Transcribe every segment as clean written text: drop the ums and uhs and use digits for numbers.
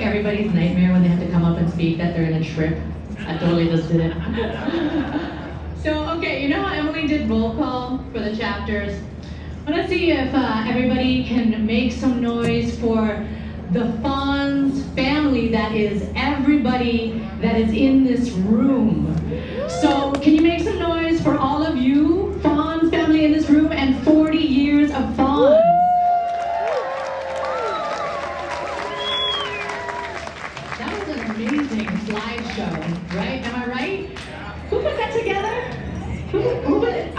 like everybody's nightmare when they have to come up and speak that they're in a trip. I totally just did it. So, okay, you know how Emily did roll call for the chapters? I want to see if everybody can make some noise for the Fonz family that is everybody that is in this room. So, can you make some noise for all of you, Fonz family in this room, and 40 years of Fonz? That was an amazing slideshow, right? Am I right? Who put that together? Who put it?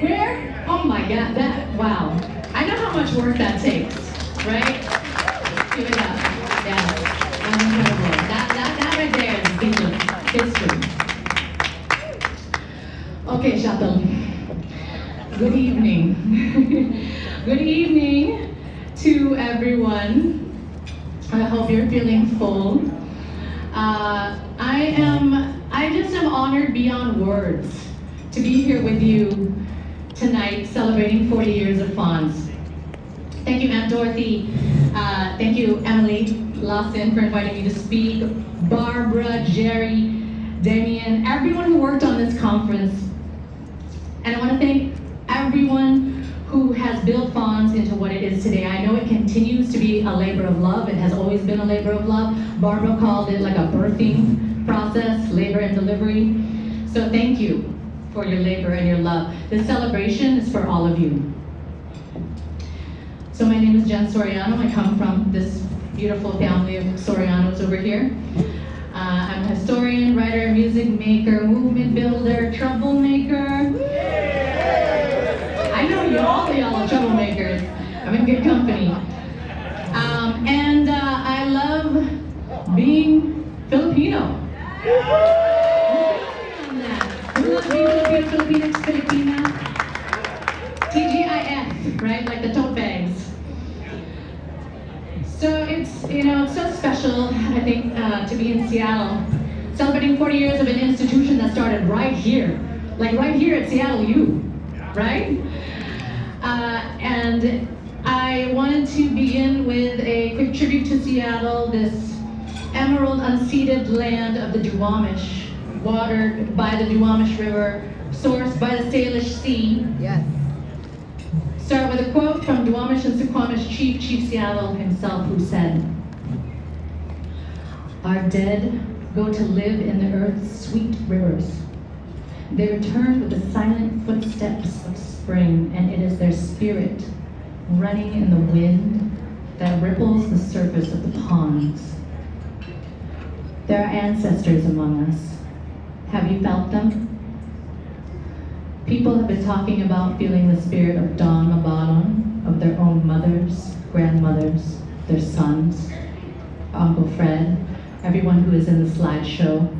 Where? Oh my God, wow. I know how much work that takes, right? Give it up. Yes, that's incredible. That right there is a piece of history. Okay, Shuttle. Good evening. Good evening to everyone. I hope you're feeling full. I just am honored beyond words to be here with you tonight celebrating 40 years of Fonz. Thank you, Aunt Dorothy. Thank you, Emily Lawson, for inviting me to speak. Barbara, Jerry, Damien, everyone who worked on this conference. And I want to thank everyone who has built Fonz into what it is today. I know it continues to be a labor of love. It has always been a labor of love. Barbara called it like a birthing process, labor and delivery. So thank you for your labor and your love. This celebration is for all of you. So my name is Jen Soriano. I come from this beautiful family of Sorianos over here. I'm a historian, writer, music maker, movement builder, troublemaker. I know y'all are troublemakers. I'm in good company. And I love being Filipino. Who loves being Filipino, Filipina? TGIF, right? Like the tote bags. So it's, it's so special, I think, to be in Seattle, celebrating 40 years of an institution that started right here. Like right here at Seattle U, right? And I wanted to begin with a quick tribute to Seattle, this emerald unceded land of the Duwamish, watered by the Duwamish River, sourced by the Salish Sea. Yes. Start with a quote from Duwamish and Suquamish Chief Seattle himself, who said, "Our dead go to live in the earth's sweet rivers. They return with the silent footsteps of spring, and it is their spirit running in the wind that ripples the surface of the ponds. There are ancestors among us. Have you felt them? People have been talking about feeling the spirit of Don Mabalon, of their own mothers, grandmothers, their sons, Uncle Fred, everyone who is in the slideshow.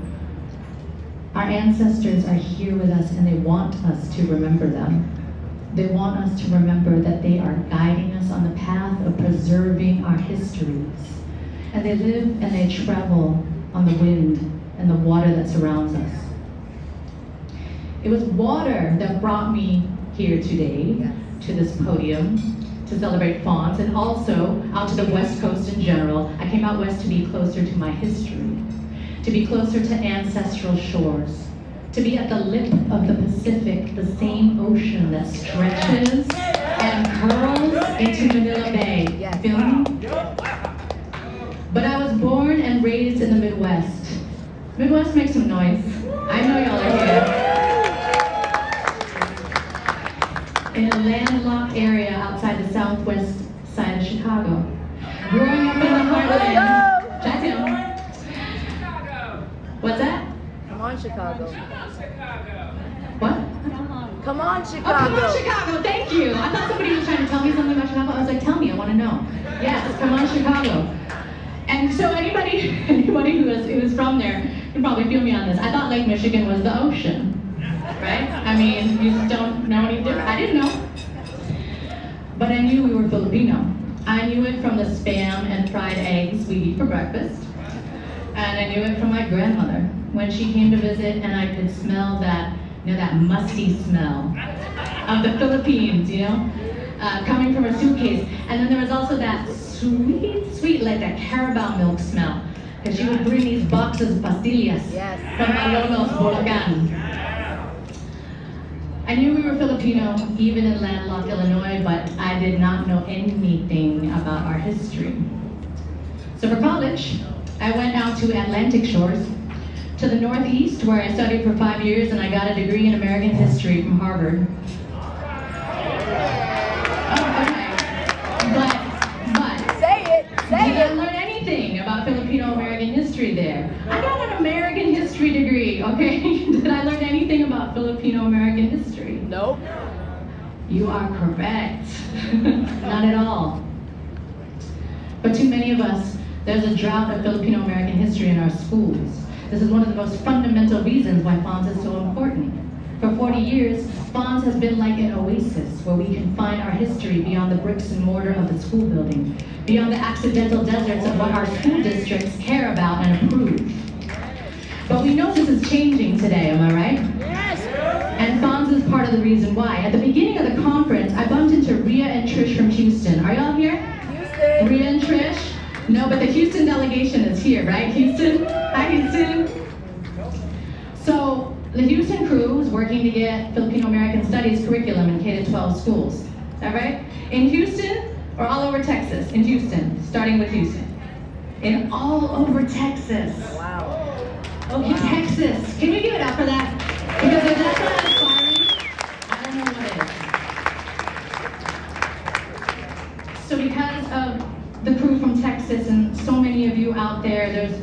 Our ancestors are here with us and they want us to remember them. They want us to remember that they are guiding us on the path of preserving our histories. And they live and they travel on the wind and the water that surrounds us. It was water that brought me here today to this podium to celebrate Fonz, and also out to the West Coast in general. I came out west to be closer to my history, to be closer to ancestral shores, to be at the lip of the Pacific, the same ocean that stretches and curls into Manila Bay. Feel me? But I was born and raised in the Midwest. Midwest, make some noise. I know y'all are here. In a landlocked area outside the southwest side of Chicago. Growing up in the heartland. Check him. Chicago. What's that? Come on, Chicago. What? Come on, Oh, Chicago. come on, Chicago. Thank you. I thought somebody was trying to tell me something about Chicago. I was like, tell me, I want to know. Yes, come on, Chicago. And so anybody who is from there can probably feel me on this. I thought Lake Michigan was the ocean. Right? I mean, you just don't know any different. I didn't know. But I knew we were Filipino. I knew it from the Spam and fried eggs we eat for breakfast. And I knew it from my grandmother when she came to visit and I could smell that, that musty smell of the Philippines, coming from her suitcase. And then there was also that sweet, like that Carabao milk smell. Because she would bring these boxes of pastillas from Malolos, Bulacan. I knew we were Filipino, even in landlocked Illinois, but I did not know anything about our history. So for college, I went out to Atlantic Shores, to the Northeast, where I studied for 5 years, and I got a degree in American history from Harvard. Oh, okay. But did I learn anything about Filipino-American history there? I got an American history degree, okay? Did I learn anything about Filipino-American history? Nope. You are correct. Not at all. But too many of us, there's a drought of Filipino-American history in our schools. This is one of the most fundamental reasons why FONS is so important. For 40 years, FONS has been like an oasis where we can find our history beyond the bricks and mortar of the school building, beyond the accidental deserts of what our school districts care about and approve. But we know this is changing today, am I right? Yes. And FONS is part of the reason why. At the beginning of the conference, I bumped into Rhea and Trish from Houston. Are y'all here? Houston. Rhea and Trish? No, but the Houston delegation is here, right? Houston? Hi, Houston. So, the Houston crew is working to get Filipino-American Studies curriculum in K-12 schools. Is that right? In Houston or all over Texas? In Houston, starting with Houston. In all over Texas. Wow. Okay, Texas. Can we give it up for that? Because if that's not inspiring, I don't know what is. So because of the crew from Texas and so many of you out there, there's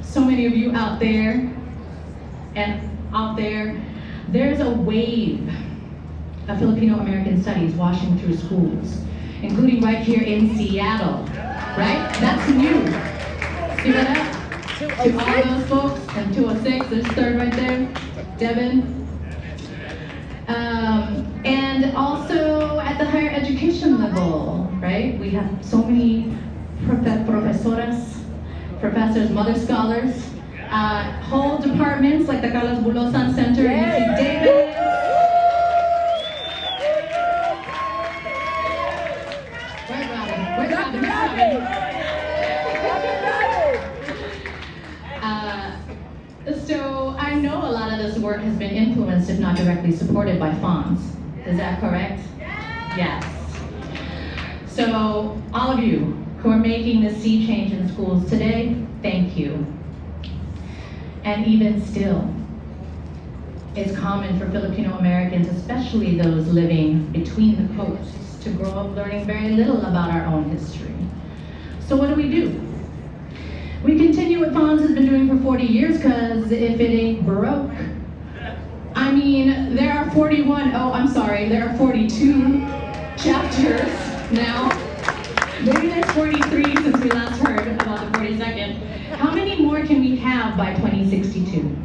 so many of you out there and out there, there's a wave of Filipino-American studies washing through schools, including right here in Seattle, right? That's new. See that? To all those folks, and 206, there's third right there, Devin. And also at the higher education level, right? We have so many professors, mother scholars, whole departments like the Carlos Bulosan Center in UC Davis. Where's Robin? Where's Robin? So I know a lot of this work has been influenced, if not directly supported, by FONS. Is that correct? Yes. So all of you who are making this sea change in schools today, thank you. And even still, it's common for Filipino Americans, especially those living between the coasts, to grow up learning very little about our own history. So what do? We continue what FONS has been doing for 40 years, because if it ain't broke, I mean, there are 42 chapters now. Maybe there's 43 since we last heard about the 42nd. How many more can we have by 2062?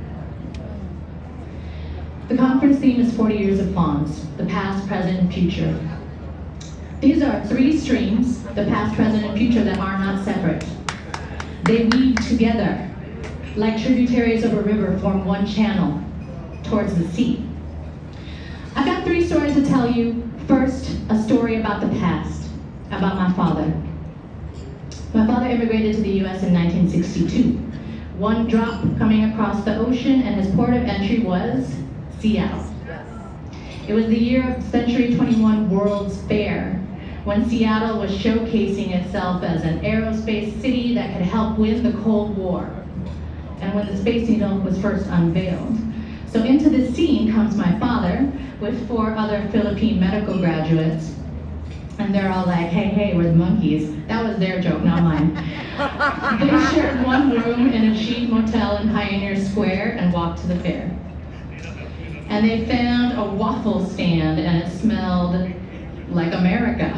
The conference theme is 40 years of FONS, the past, present, and future. These are 3 streams, the past, present, and future, that are not separate. They weave together, like tributaries of a river form one channel towards the sea. I've got 3 stories to tell you. First, a story about the past, about my father. My father immigrated to the US in 1962. One drop coming across the ocean, and his port of entry was Seattle. It was the year of Century 21 World's Fair, when Seattle was showcasing itself as an aerospace city that could help win the Cold War, and when the Space Needle was first unveiled. So into this scene comes my father with 4 other Philippine medical graduates, and they're all like, hey, we're the monkeys. That was their joke, not mine. They shared one room in a chic motel in Pioneer Square and walked to the fair. And they found a waffle stand, and it smelled like America,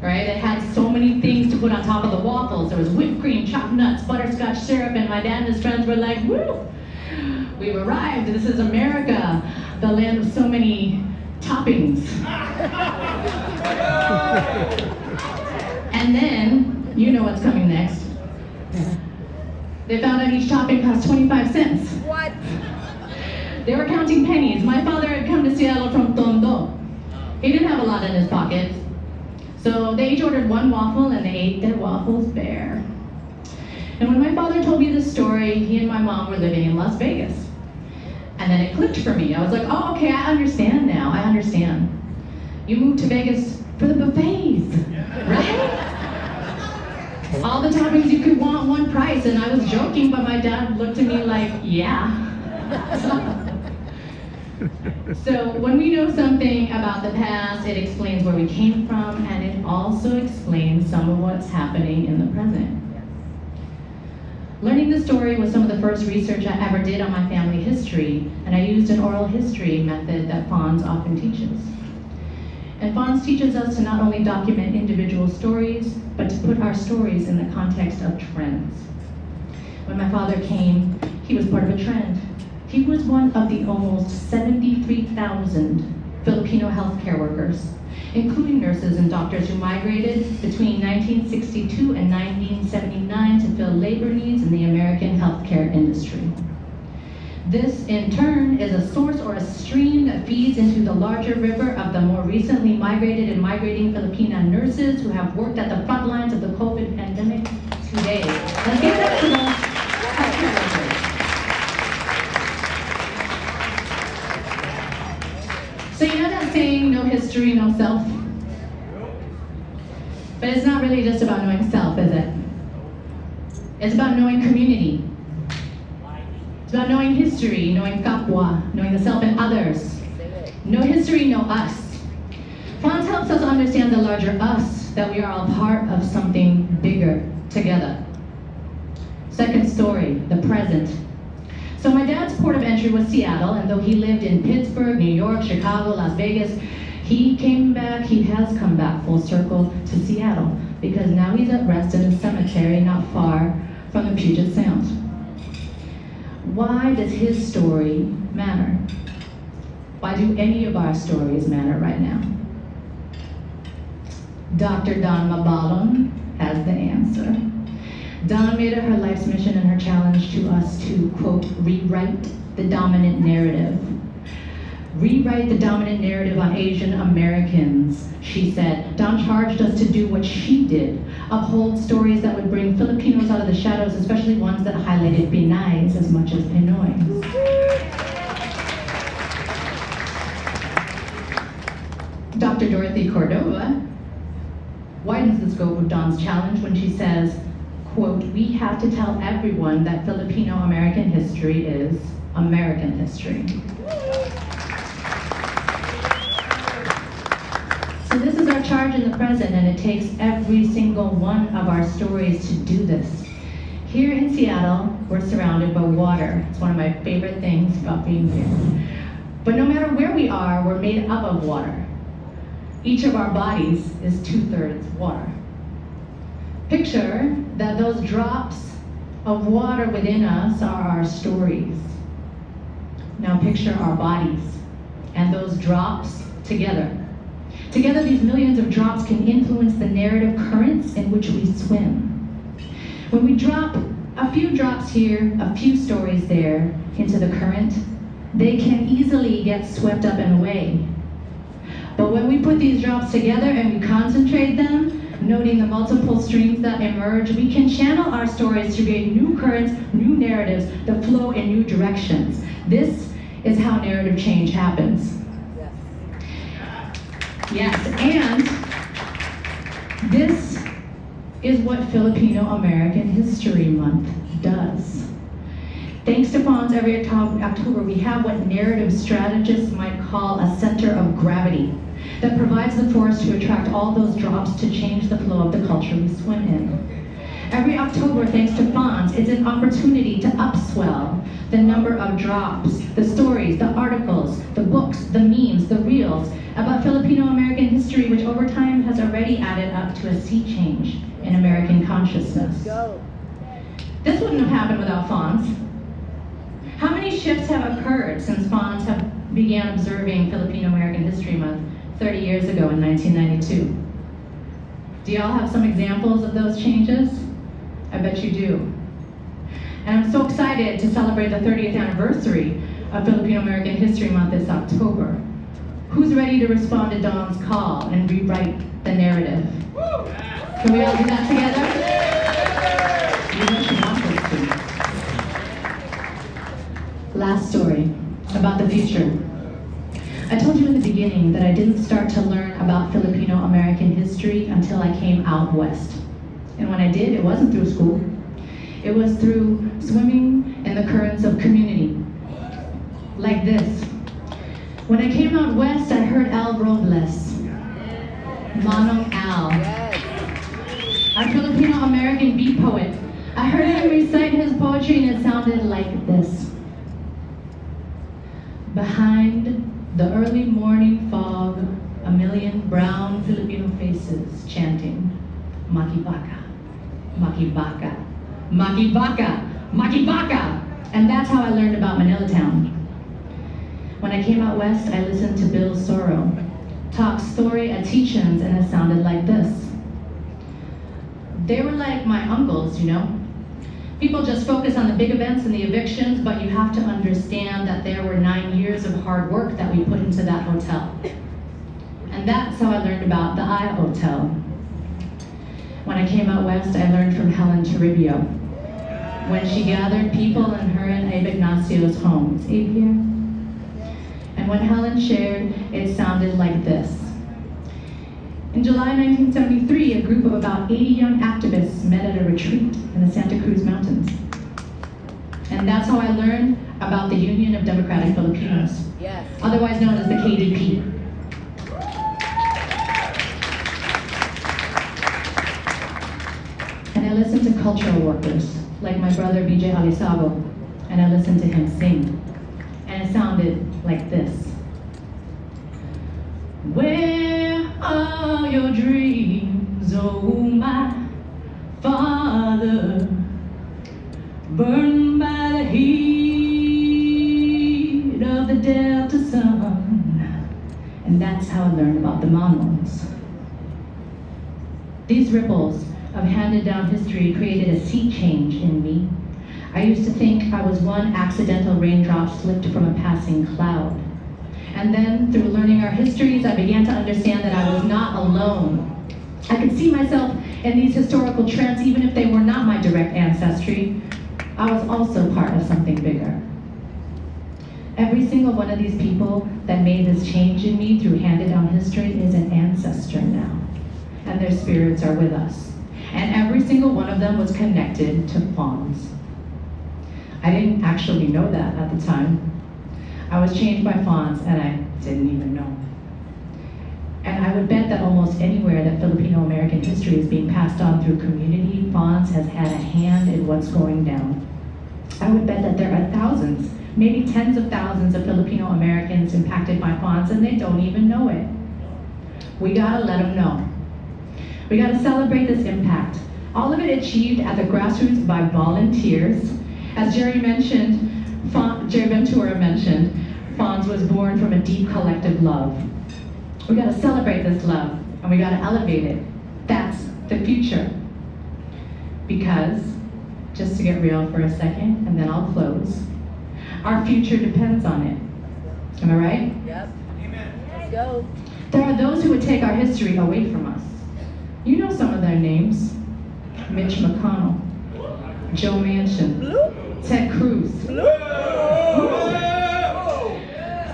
right? It had so many things to put on top of the waffles. There was whipped cream, chopped nuts, butterscotch syrup, and my dad and his friends were like, woo! We've arrived, this is America, the land of so many toppings. And then, you know what's coming next. They found out each topping cost 25 cents. What? They were counting pennies. My father had come to Seattle from Tondo. He didn't have a lot in his pocket. So they each ordered one waffle and they ate their waffles bare. And when my father told me this story, he and my mom were living in Las Vegas. And then it clicked for me. I was like, oh, okay, I understand now. I understand. You moved to Vegas for the buffets, right? All the toppings you could want, one price. And I was joking, but my dad looked at me like, yeah. So when we know something about the past, it explains where we came from, and it also explains some of what's happening in the present. Learning this story was some of the first research I ever did on my family history, and I used an oral history method that Fons often teaches. And Fons teaches us to not only document individual stories, but to put our stories in the context of trends. When my father came, he was part of a trend. He was one of the almost 73,000 Filipino healthcare workers, including nurses and doctors who migrated between 1962 and 1979 to fill labor needs in the American healthcare industry. This, in turn, is a source or a stream that feeds into the larger river of the more recently migrated and migrating Filipina nurses who have worked at the front lines of the COVID pandemic today. Let's give it up to those healthcare workers. So you know that saying, no history, no self? But it's not really just about knowing self, is it? It's about knowing community. It's about knowing history, knowing kapwa, knowing the self and others. No history, no us. Fons helps us understand the larger us, that we are all part of something bigger together. Second story, the present. So my dad's port of entry was Seattle, and though he lived in Pittsburgh, New York, Chicago, Las Vegas, he has come back full circle to Seattle, because now he's at rest in a cemetery not far from the Puget Sound. Why does his story matter? Why do any of our stories matter right now? Dr. Dawn Mabalon has the answer. Dawn made it her life's mission and her challenge to us to, quote, rewrite the dominant narrative. Rewrite the dominant narrative on Asian Americans, she said. Dawn charged us to do what she did, uphold stories that would bring Filipinos out of the shadows, especially ones that highlighted Pinays as much as Pinoys. Dr. Dorothy Cordova widens the scope of Dawn's challenge when she says, quote, we have to tell everyone that Filipino American history is American history. So this is our charge in the present, and it takes every single one of our stories to do this. Here in Seattle, we're surrounded by water. It's one of my favorite things about being here. But no matter where we are, we're made up of water. Each of our bodies is 2/3 water. Picture that those drops of water within us are our stories. Now picture our bodies and those drops together. Together, these millions of drops can influence the narrative currents in which we swim. When we drop a few drops here, a few stories there into the current, they can easily get swept up and away. But when we put these drops together and we concentrate them, noting the multiple streams that emerge, we can channel our stories to create new currents, new narratives that flow in new directions. This is how narrative change happens. Yes, and this is what Filipino American History Month does. Thanks to Fons, every October we have what narrative strategists might call a center of gravity that provides the force to attract all those drops to change the flow of the culture we swim in. Every October, thanks to Fons, it's an opportunity to upswell the number of drops, the stories, the articles, the books, the memes, the reels about Filipino American history, which over time has already added up to a sea change in American consciousness. This wouldn't have happened without Fons. How many shifts have occurred since Fons began observing Filipino American History Month 30 years ago in 1992? Do y'all have some examples of those changes? I bet you do. And I'm so excited to celebrate the 30th anniversary of Filipino American History Month this October. Who's ready to respond to Dawn's call and rewrite the narrative? Can we all do that together? You know she wants us to. Last story about the future. I told you in the beginning that I didn't start to learn about Filipino American history until I came out west. And when I did, it wasn't through school. It was through swimming in the currents of community. Like this. When I came out west, I heard Al Robles, Manong Al, our Filipino American beat poet. I heard him recite his poetry and it sounded like this. Behind the early morning fog, a million brown Filipino faces chanting, Makibaka, Makibaka, Makibaka, Makibaka. And that's how I learned about Manila Town. When I came out west, I listened to Bill Soro talk story at teach-ins, and it sounded like this. They were like my uncles, you know? People just focus on the big events and the evictions, but you have to understand that there were 9 years of hard work that we put into that hotel. And that's how I learned about the I Hotel. When I came out west, I learned from Helen Toribio. When she gathered people in her and Abe Ignacio's homes. Abe here? And when Helen shared, it sounded like this. In July 1973, a group of about 80 young activists met at a retreat in the Santa Cruz Mountains. And that's how I learned about the Union of Democratic Filipinos, Yes. otherwise known as the KDP. And I listened to cultural workers, like my brother BJ Alisago, and I listened to him sing. And it sounded like this. Where are your dreams, oh my father? Burned by the heat of the Delta sun. And that's how I learned about the Manos. These ripples of handed down history created a sea change in me. I used to think I was one accidental raindrop slipped from a passing cloud. And then, through learning our histories, I began to understand that I was not alone. I could see myself in these historical trends, even if they were not my direct ancestry. I was also part of something bigger. Every single one of these people that made this change in me through handed down history is an ancestor now. And their spirits are with us. And every single one of them was connected to fawns. I didn't actually know that at the time. I was changed by fawns and I didn't even know. And I would bet that almost anywhere that Filipino American history is being passed on through community, fawns has had a hand in what's going down. I would bet that there are thousands, maybe tens of thousands of Filipino Americans impacted by fawns and they don't even know it. We gotta let them know. We gotta celebrate this impact. All of it achieved at the grassroots by volunteers. As Jerry Ventura mentioned, Fawns was born from a deep collective love. We gotta celebrate this love, and we gotta elevate it. That's the future. Because, just to get real for a second, and then I'll close, our future depends on it. Am I right? Yep. Let's go. There are those who would take our history away from us. You know some of their names. Mitch McConnell, Joe Manchin, Ted Cruz.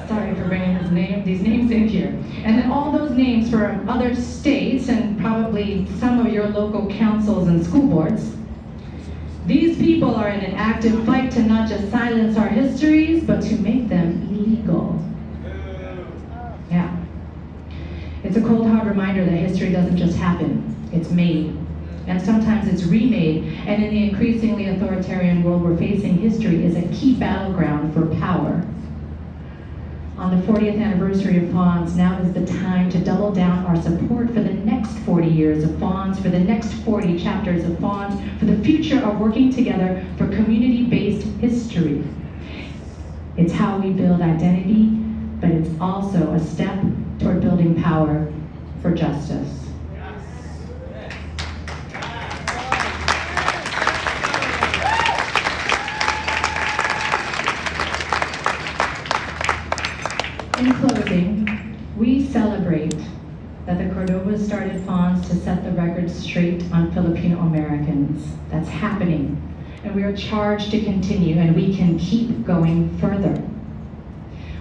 Sorry for bringing these names in here. And then all those names for other states and probably some of your local councils and school boards. These people are in an active fight to not just silence our histories, but to make them illegal. Yeah. It's a cold, hard reminder that history doesn't just happen, it's made. And sometimes it's remade, and in the increasingly authoritarian world we're facing, history is a key battleground for power. On the 40th anniversary of Fawns, now is the time to double down our support for the next 40 years of Fawns, for the next 40 chapters of Fawns, for the future of working together for community-based history. It's how we build identity, but it's also a step toward building power for justice. In closing, wants to set the record straight on Filipino Americans. That's happening. And we are charged to continue, and we can keep going further.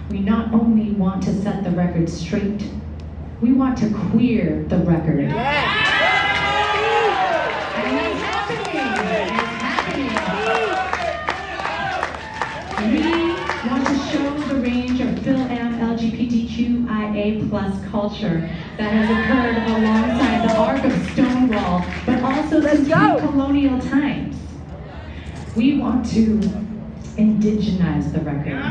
We not only want to set the record straight, we want to queer the record. And it's happening. We want to show the range of Phil-Am LGBTQIA+ culture that has occurred alongside the arc of Stonewall, but also since pre-colonial times. We want to indigenize the record.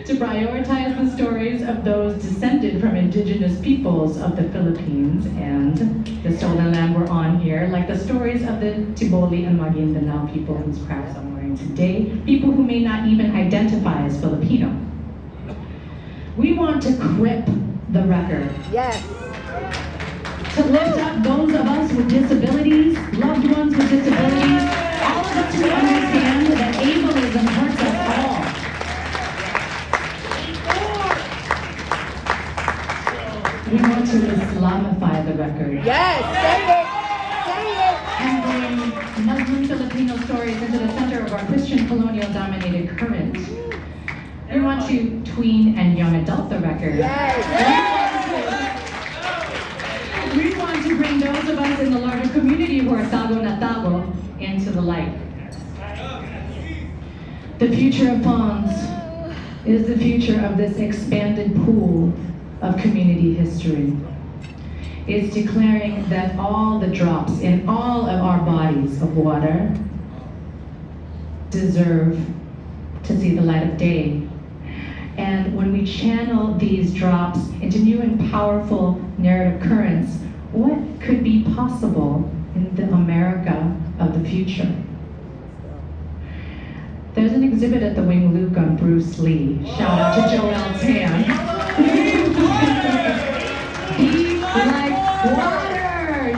To prioritize the stories of those descended from indigenous peoples of the Philippines and the stolen land we're on here, like the stories of the Tiboli and Maguindanao people whose crafts I'm wearing today, people who may not even identify as Filipino. We want to quip the record. Yes. To lift up those of us with disabilities, loved ones with disabilities, all of us who understand that ableism hurts us all. We want to Islamify the record. Yes. Say it. And bring Muslim Filipino stories into the center of our Christian colonial-dominated current. We want to tween and young adult the record. Yes. We want to bring those of us in the larger community who are tago na tago into the light. The future of Fons is the future of this expanded pool of community history. It's declaring that all the drops in all of our bodies of water deserve to see the light of day. And when we channel these drops into new and powerful narrative currents, what could be possible in the America of the future? There's an exhibit at the Wing Luke on Bruce Lee. Shout out to Joel Tan. Be like water.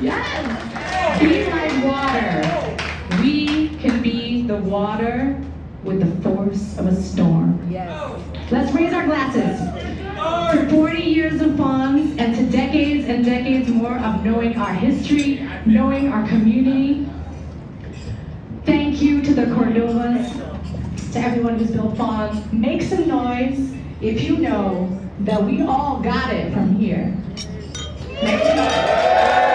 Yes. Be like water. We can be the water with the force of a storm. Yes. Let's raise our glasses to 40 years of Fons and to decades and decades more of knowing our history, knowing our community. Thank you to the Cordovas, to everyone who's built Fons. Make some noise if you know that we all got it from here. Make some noise.